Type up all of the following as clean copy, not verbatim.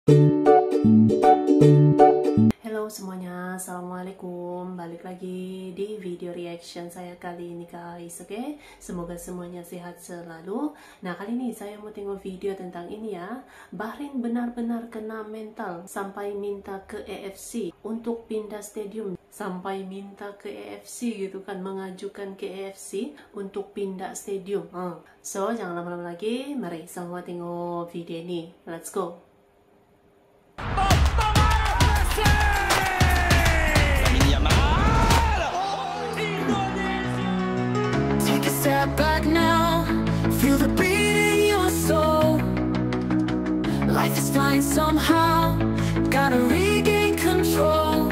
Halo semuanya, assalamualaikum. Balik lagi di video reaction saya kali ini guys. Oke, semoga semuanya sehat selalu. Nah, kali ini saya mau tengok video tentang ini ya. Bahrain benar-benar kena mental sampai minta ke AFC untuk pindah stadium, sampai minta ke AFC gitu kan, mengajukan ke AFC untuk pindah stadium. So, jangan lama-lama lagi, mari semua tengok video ini. Let's go. Take a step back now, feel the beat in your soul. Life is flying somehow, gotta regain control.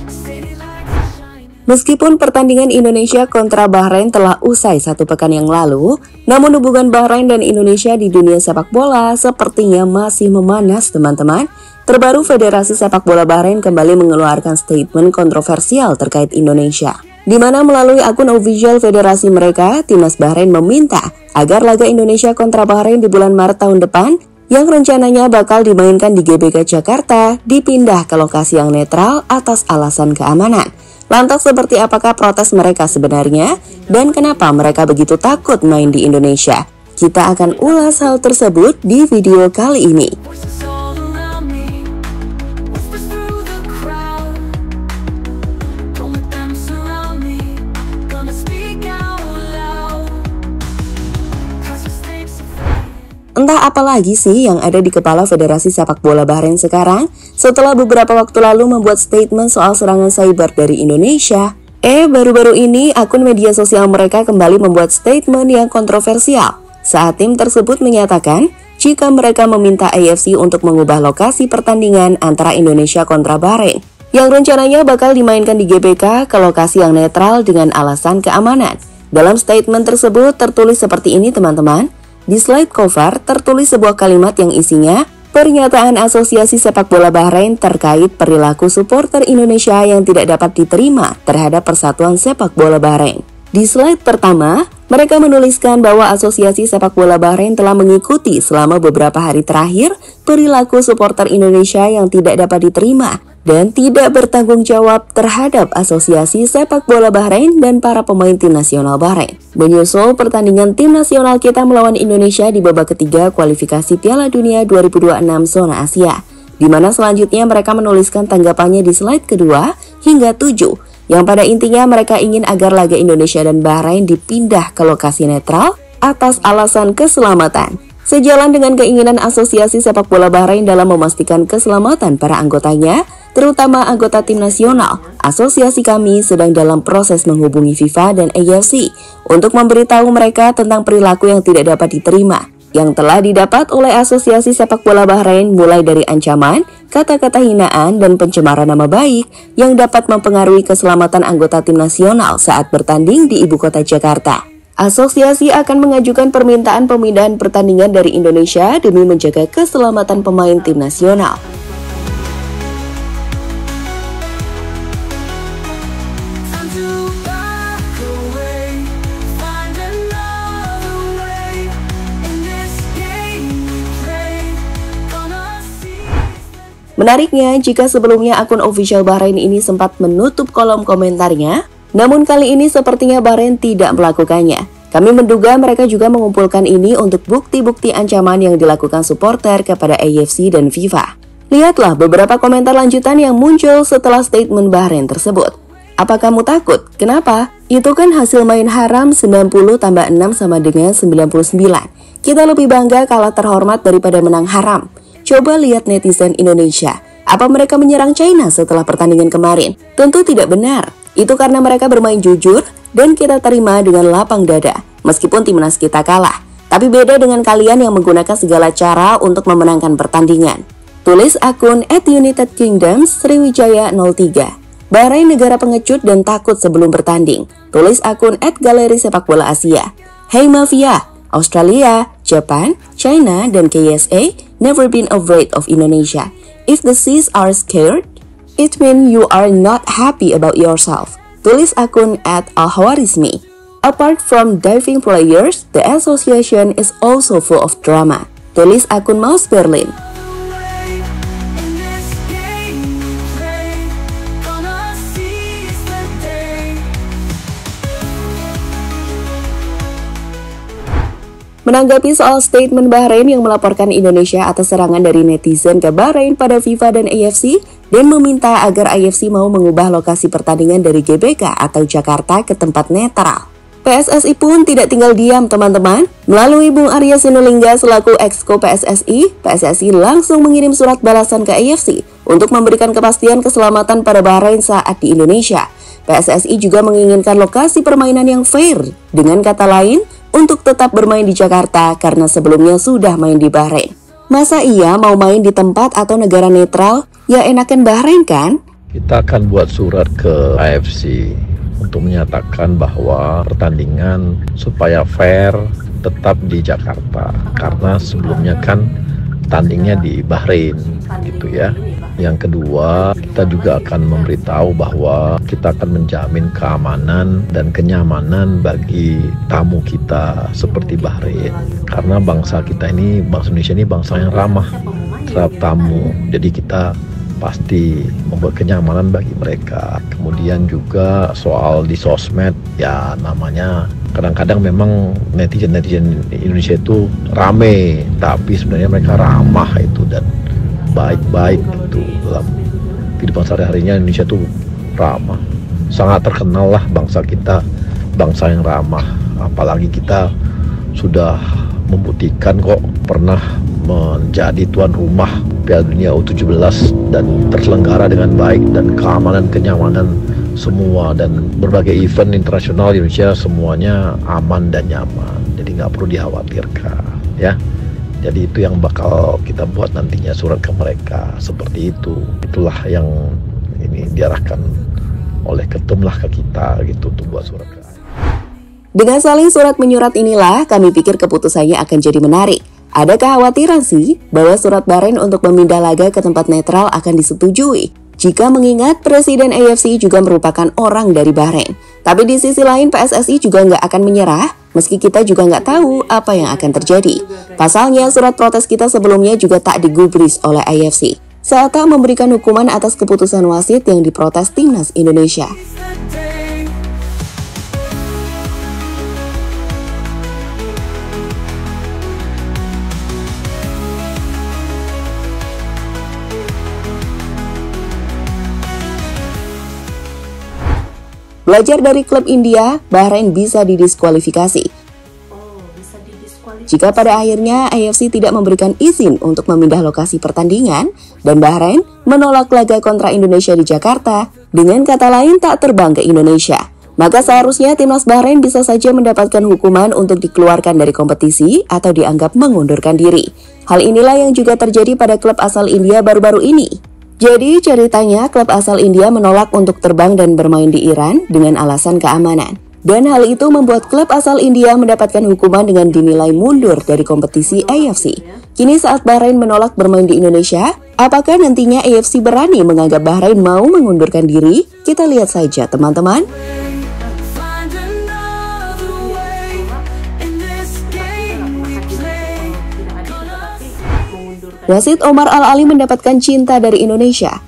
City lights are shining. Meskipun pertandingan Indonesia kontra Bahrain telah usai 1 pekan yang lalu, namun hubungan Bahrain dan Indonesia di dunia sepak bola sepertinya masih memanas teman-teman. Terbaru Federasi Sepak Bola Bahrain kembali mengeluarkan statement kontroversial terkait Indonesia, di mana melalui akun official federasi mereka, Timnas Bahrain meminta agar laga Indonesia kontra Bahrain di bulan Maret tahun depan yang rencananya bakal dimainkan di GBK Jakarta dipindah ke lokasi yang netral atas alasan keamanan. Lantas seperti apakah protes mereka sebenarnya dan kenapa mereka begitu takut main di Indonesia? Kita akan ulas hal tersebut di video kali ini. Voices all around me, whispers through the crowd. Don't let them surround me, gonna speak out loud. 'Cause mistakes are fading. Entah apa lagi sih yang ada di kepala Federasi Sepak Bola Bahrain sekarang setelah beberapa waktu lalu membuat statement soal serangan cyber dari Indonesia. Baru-baru ini akun media sosial mereka kembali membuat statement yang kontroversial saat tim tersebut menyatakan jika mereka meminta AFC untuk mengubah lokasi pertandingan antara Indonesia kontra Bahrain yang rencananya bakal dimainkan di GBK ke lokasi yang netral dengan alasan keamanan. Dalam statement tersebut tertulis seperti ini teman-teman. Di slide cover tertulis sebuah kalimat yang isinya pernyataan Asosiasi Sepak Bola Bahrain terkait perilaku supporter Indonesia yang tidak dapat diterima terhadap Persatuan Sepak Bola Bahrain. Di slide pertama, mereka menuliskan bahwa Asosiasi Sepak Bola Bahrain telah mengikuti selama beberapa hari terakhir perilaku supporter Indonesia yang tidak dapat diterima dan tidak bertanggung jawab terhadap Asosiasi Sepak Bola Bahrain dan para pemain tim nasional Bahrain. Menyusul pertandingan tim nasional kita melawan Indonesia di babak ketiga kualifikasi Piala Dunia 2026 zona Asia, di mana selanjutnya mereka menuliskan tanggapannya di slide kedua hingga 7, yang pada intinya mereka ingin agar laga Indonesia dan Bahrain dipindah ke lokasi netral atas alasan keselamatan. Sejalan dengan keinginan Asosiasi Sepak Bola Bahrain dalam memastikan keselamatan para anggotanya, terutama anggota tim nasional, asosiasi kami sedang dalam proses menghubungi FIFA dan AFC untuk memberitahu mereka tentang perilaku yang tidak dapat diterima yang telah didapat oleh Asosiasi Sepak Bola Bahrain, mulai dari ancaman, kata-kata hinaan, dan pencemaran nama baik yang dapat mempengaruhi keselamatan anggota tim nasional saat bertanding di ibu kota Jakarta. Asosiasi akan mengajukan permintaan pemindahan pertandingan dari Indonesia demi menjaga keselamatan pemain tim nasional. Time to back away, find another way. In this game we play, gonna see. Menariknya, jika sebelumnya akun official Bahrain ini sempat menutup kolom komentarnya, namun kali ini sepertinya Bahrain tidak melakukannya. Kami menduga mereka juga mengumpulkan ini untuk bukti-bukti ancaman yang dilakukan supporter kepada AFC dan FIFA. Lihatlah beberapa komentar lanjutan yang muncul setelah statement Bahrain tersebut. Apa kamu takut? Kenapa? Itu kan hasil main haram 90 tambah 6 sama dengan 99. Kita lebih bangga kalah terhormat daripada menang haram. Coba lihat netizen Indonesia. Apa mereka menyerang China setelah pertandingan kemarin? Tentu tidak benar. Itu karena mereka bermain jujur dan kita terima dengan lapang dada. Meskipun timnas kita kalah. Tapi beda dengan kalian yang menggunakan segala cara untuk memenangkan pertandingan. Tulis akun @UnitedKingdom Sriwijaya 03. Bahrain negara pengecut dan takut sebelum bertanding. Tulis akun @Galeri Sepak Bola Asia. Hey Mafia, Australia, Japan, China, dan KSA never been afraid of Indonesia. If the seas are scared, it means you are not happy about yourself. Tulis akun @Al-Hawarizmi. Apart from diving players, the association is also full of drama. Tulis akun Mouse Berlin. Menanggapi soal statement Bahrain yang melaporkan Indonesia atas serangan dari netizen ke Bahrain pada FIFA dan AFC dan meminta agar AFC mau mengubah lokasi pertandingan dari GBK atau Jakarta ke tempat netral. PSSI pun tidak tinggal diam, teman-teman. Melalui Bung Arya Sinulinga selaku Exco PSSI langsung mengirim surat balasan ke AFC untuk memberikan kepastian keselamatan pada Bahrain saat di Indonesia. PSSI juga menginginkan lokasi permainan yang fair, dengan kata lain, untuk tetap bermain di Jakarta karena sebelumnya sudah main di Bahrain. Masa iya mau main di tempat atau negara netral? Ya enakan Bahrain kan? Kita akan buat surat ke AFC untuk menyatakan bahwa pertandingan supaya fair tetap di Jakarta. Karena sebelumnya kan tandingnya di Bahrain gitu ya. Yang kedua, kita juga akan memberitahu bahwa kita akan menjamin keamanan dan kenyamanan bagi tamu kita seperti Bahrain. Karena bangsa kita ini, bangsa Indonesia ini bangsa yang ramah terhadap tamu. Jadi kita pasti membuat kenyamanan bagi mereka. Kemudian juga soal di sosmed, ya namanya kadang-kadang memang netizen Indonesia itu rame, tapi sebenarnya mereka ramah itu dan baik-baik itu dalam kehidupan sehari-harinya. Indonesia itu ramah, sangat terkenal lah bangsa kita, bangsa yang ramah. Apalagi kita sudah membuktikan kok pernah menjadi tuan rumah Piala Dunia U17 dan terselenggara dengan baik dan keamanan, kenyamanan semua, dan berbagai event internasional di Indonesia semuanya aman dan nyaman, jadi nggak perlu dikhawatirkan ya. Jadi itu yang bakal kita buat nantinya, surat ke mereka seperti itu. Itulah yang ini diarahkan oleh ketum lah ke kita gitu untuk buat surat ke. Dengan saling surat menyurat inilah kami pikir keputusannya akan jadi menarik. Ada kekhawatiran sih bahwa surat Bahrain untuk memindah laga ke tempat netral akan disetujui. Jika mengingat Presiden AFC juga merupakan orang dari Bahrain. Tapi di sisi lain PSSI juga nggak akan menyerah, meski kita juga nggak tahu apa yang akan terjadi. Pasalnya surat protes kita sebelumnya juga tak digubris oleh AFC saat tak memberikan hukuman atas keputusan wasit yang diprotes Timnas Indonesia. Belajar dari klub India, Bahrain bisa didiskualifikasi. Jika pada akhirnya AFC tidak memberikan izin untuk memindah lokasi pertandingan, dan Bahrain menolak laga kontra Indonesia di Jakarta, dengan kata lain tak terbang ke Indonesia, maka seharusnya timnas Bahrain bisa saja mendapatkan hukuman untuk dikeluarkan dari kompetisi atau dianggap mengundurkan diri. Hal inilah yang juga terjadi pada klub asal India baru-baru ini. Jadi ceritanya klub asal India menolak untuk terbang dan bermain di Iran dengan alasan keamanan. Dan hal itu membuat klub asal India mendapatkan hukuman dengan dinilai mundur dari kompetisi AFC. Kini saat Bahrain menolak bermain di Indonesia, apakah nantinya AFC berani menganggap Bahrain mau mengundurkan diri? Kita lihat saja teman-teman. Wasit Omar Al-Ali mendapatkan cinta dari Indonesia.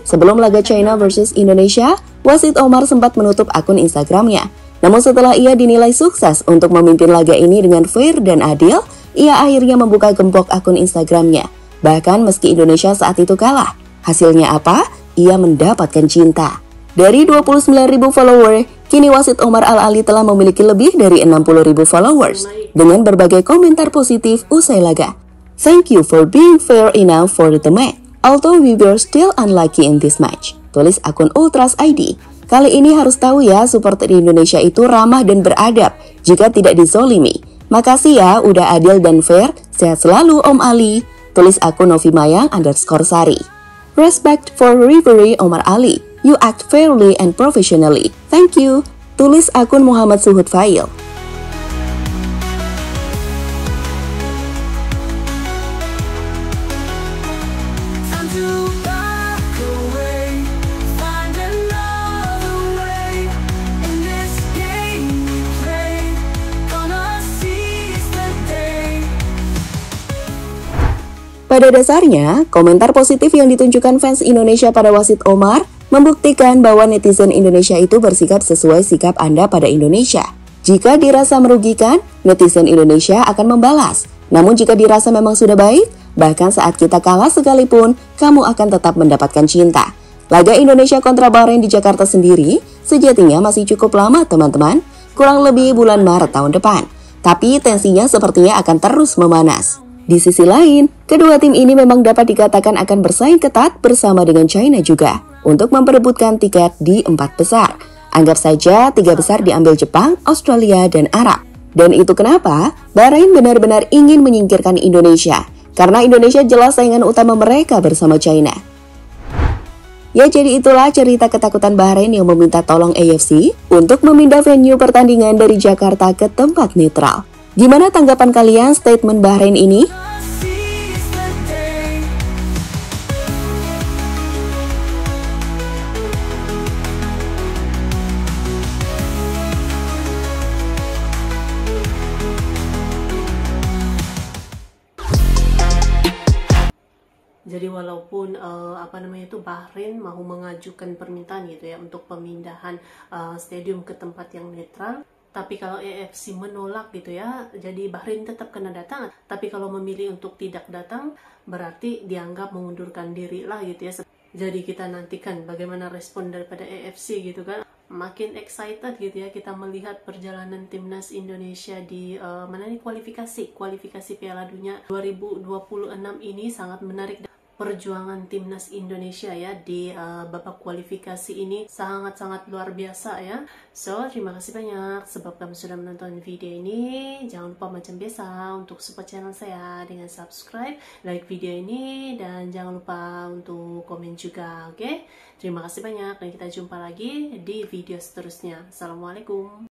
Sebelum laga China versus Indonesia, wasit Omar sempat menutup akun Instagramnya. Namun setelah ia dinilai sukses untuk memimpin laga ini dengan fair dan adil, ia akhirnya membuka gembok akun Instagramnya. Bahkan meski Indonesia saat itu kalah. Hasilnya apa? Ia mendapatkan cinta. Dari 29.000 follower, kini wasit Omar Al-Ali telah memiliki lebih dari 60.000 followers dengan berbagai komentar positif usai laga. Thank you for being fair enough for the match. Although we were still unlucky in this match. Tulis akun Ultras ID. Kali ini harus tahu ya, supporter Indonesia itu ramah dan beradab jika tidak dizolimi. Makasih ya udah adil dan fair. Sehat selalu Om Ali. Tulis akun Novimayang_Sari. Respect for referee Omar Ali. You act fairly and professionally. Thank you. Tulis akun Muhammad Suhud Fail. Pada dasarnya, komentar positif yang ditunjukkan fans Indonesia pada wasit Omar membuktikan bahwa netizen Indonesia itu bersikap sesuai sikap Anda pada Indonesia. Jika dirasa merugikan, netizen Indonesia akan membalas. Namun jika dirasa memang sudah baik, bahkan saat kita kalah sekalipun, kamu akan tetap mendapatkan cinta. Laga Indonesia kontra Bahrain di Jakarta sendiri sejatinya masih cukup lama teman-teman, kurang lebih bulan Maret tahun depan. Tapi tensinya sepertinya akan terus memanas. Di sisi lain, kedua tim ini memang dapat dikatakan akan bersaing ketat bersama dengan China juga untuk memperebutkan tiket di 4 besar. Anggap saja 3 besar diambil Jepang, Australia, dan Arab. Dan itu kenapa Bahrain benar-benar ingin menyingkirkan Indonesia. Karena Indonesia jelas saingan utama mereka bersama China. Ya, jadi itulah cerita ketakutan Bahrain yang meminta tolong AFC untuk memindah venue pertandingan dari Jakarta ke tempat netral. Gimana tanggapan kalian statement Bahrain ini? Jadi walaupun Bahrain mau mengajukan permintaan gitu ya untuk pemindahan stadium ke tempat yang netral, tapi kalau AFC menolak gitu ya, jadi Bahrain tetap kena datang. Tapi kalau memilih untuk tidak datang, berarti dianggap mengundurkan diri lah gitu ya. Jadi kita nantikan bagaimana respon daripada AFC gitu kan. Makin excited gitu ya kita melihat perjalanan timnas Indonesia di kualifikasi Piala Dunia 2026 ini. Sangat menarik. Perjuangan timnas Indonesia ya di babak kualifikasi ini sangat-sangat luar biasa ya. So, terima kasih banyak sebab kamu sudah menonton video ini. Jangan lupa macam biasa untuk support channel saya dengan subscribe, like video ini, dan jangan lupa untuk komen juga, oke? Terima kasih banyak dan kita jumpa lagi di video seterusnya. Assalamualaikum.